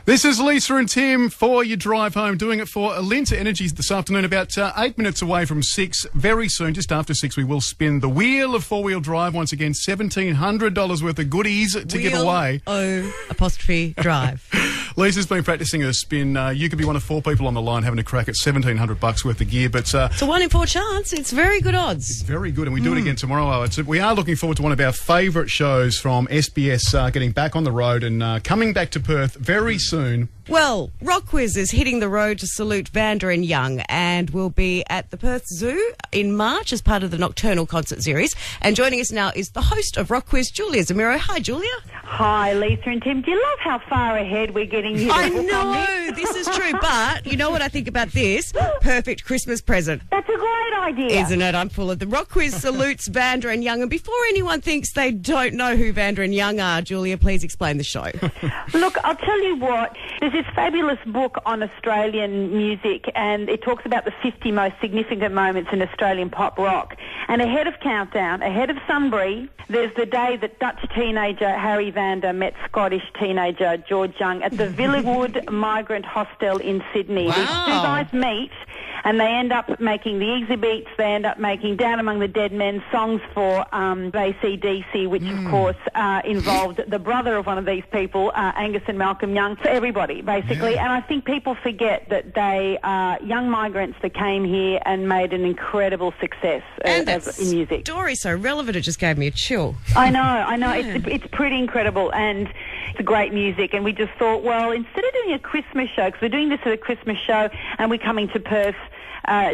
This is Lisa and Tim for your drive home, doing it for Alinta Energies this afternoon, about 8 minutes away from 6. Very soon, just after 6, we will spin the wheel of four-wheel drive once again. $1,700 worth of goodies to give away. O''drive. Lisa's been practicing her spin. You could be one of 4 people on the line having a crack at $1,700 worth of gear. But it's a 1 in 4 chance. It's very good odds. It's very good, and we do it again tomorrow. We are looking forward to one of our favourite shows from SBS getting back on the road and coming back to Perth very soon. Well, RocKwiz is hitting the road to salute Vanda and Young, and will be at the Perth Zoo in March as part of the Nocturnal Concert Series. And joining us now is the host of RocKwiz, Julia Zemiro. Hi, Julia. Hi, Lisa and Tim. Do you love how far ahead we're getting you? I know, this is true, but you know what I think about this? Perfect Christmas present. That's a great idea. Isn't it? I'm full of them. RocKwiz salutes Vanda and Young, and before anyone thinks they don't know who Vanda and Young are, Julia, please explain the show. Look, I'll tell you what, there's this fabulous book on Australian music, and it talks about the 50 most significant moments in Australian pop rock. And ahead of Countdown, ahead of Sunbury, there's the day that Dutch teenager Harry Vanda met Scottish teenager George Young at the Villawood Migrant Hostel in Sydney. Wow. These two guys meet, and they end up making the Easy Beats, they end up making Down Among the Dead Men, songs for AC/DC, which of course involved the brother of one of these people, Angus and Malcolm Young, for everybody basically. And I think people forget that they are young migrants that came here and made an incredible success in music. Story so relevant, it just gave me a chill. I know. It's pretty incredible, and it's great music. And we just thought, well, instead of doing a Christmas show, because we're doing this at a Christmas show and we're coming to Perth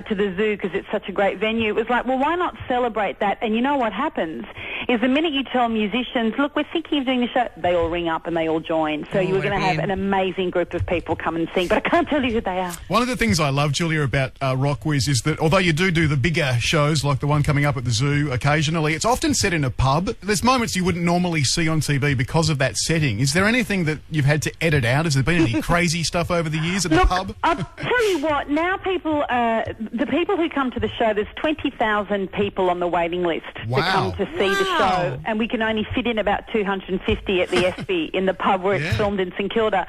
to the zoo because it's such a great venue, it was like, well, why not celebrate that? And you know what happens is the minute you tell musicians, look, we're thinking of doing the show, they all ring up and they all join. So you're going to have an amazing group of people come and sing, but I can't tell you who they are. One of the things I love, Julia, about RocKwiz is that although you do the bigger shows like the one coming up at the zoo occasionally, it's often set in a pub. There's moments you wouldn't normally see on TV because of that setting. Is there anything that you've had to edit out? Has there been any crazy stuff over the years at the pub? I'll tell you what, now people, the people who come to the show, there's 20,000 people on the waiting list to come to see the show, and we can only fit in about 250 at the SB in the pub where it's filmed in St Kilda.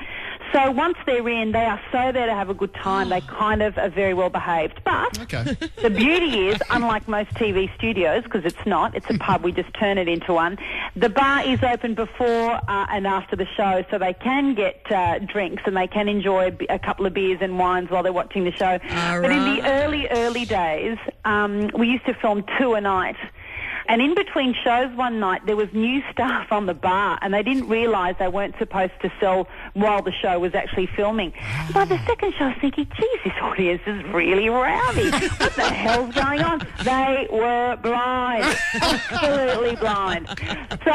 So once they're in, they are so there to have a good time. They kind of are very well behaved. But the beauty is, unlike most TV studios, because it's not, it's a pub, we just turn it into one, the bar is open before and after the show, so they can get drinks and they can enjoy a couple of beers and wines while they're watching the show. But in the early days, we used to film 2 a night. And in between shows one night, there was new staff on the bar, and they didn't realise they weren't supposed to sell while the show was actually filming. By the second show, I was thinking, geez, this audience is really rowdy. What the hell's going on? They were blind, absolutely blind. So,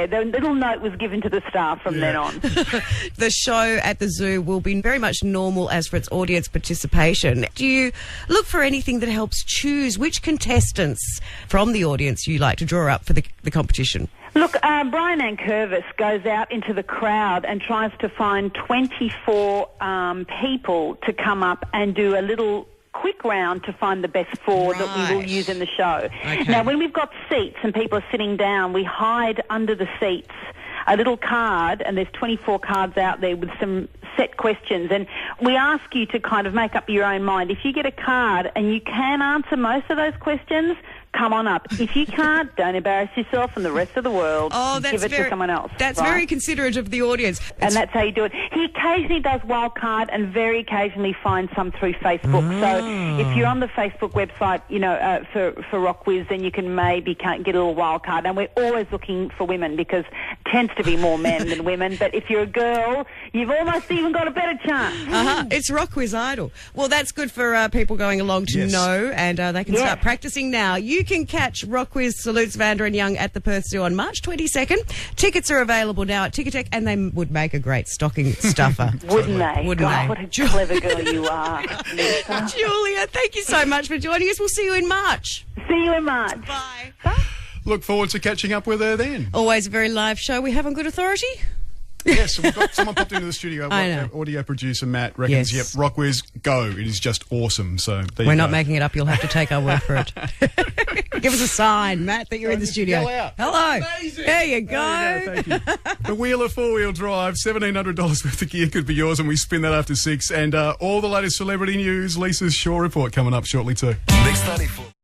the little note was given to the staff from then on. The show at the zoo will be very much normal as for its audience participation. Do you look for anything that helps choose which contestants from the audience you like to draw up for the competition? Look, Brian Ankervis goes out into the crowd and tries to find 24 people to come up and do a little quick round to find the best 4 that we will use in the show. Now, when we've got seats and people are sitting down, we hide under the seats a little card, and there's 24 cards out there with some set questions, and we ask you to kind of make up your own mind. If you get a card and you can answer most of those questions, come on up. If you can't, don't embarrass yourself and the rest of the world. Give it to someone else. That's very considerate of the audience. And that's how you do it. He occasionally does wild card and very occasionally finds some through Facebook. So if you're on the Facebook website, for RocKwiz, then you can maybe get a little wild card. And we're always looking for women because it tends to be more men than women. But if you're a girl, you've almost even got a better chance. It's RocKwiz Idol. Well, that's good for people going along to know, and they can start practicing now. You can catch RocKwiz Salutes Vanda and Young at the Perth Zoo on March 22nd. Tickets are available now at Ticketek, and they would make a great stocking stuffer. Wouldn't they? Wouldn't they? What a clever girl you are, Lisa. Julia, thank you so much for joining us. We'll see you in March. See you in March. Bye. Look forward to catching up with her then. Always a very live show we have on good authority. Yes, we've got someone popped into the studio. I know. Audio producer Matt reckons, Yes. yep, RocKwiz, go. It is just awesome. So there We're you not go. making it up. You'll have to take our word for it. Give us a sign, Matt, that you're in the studio. Yell out. Hello. Amazing. There you go. There you go, thank you. The Wheeler four-wheel drive, $1,700 worth of gear could be yours, and we spin that after 6. And all the latest celebrity news. Lisa's Shaw report coming up shortly too. Mix 94.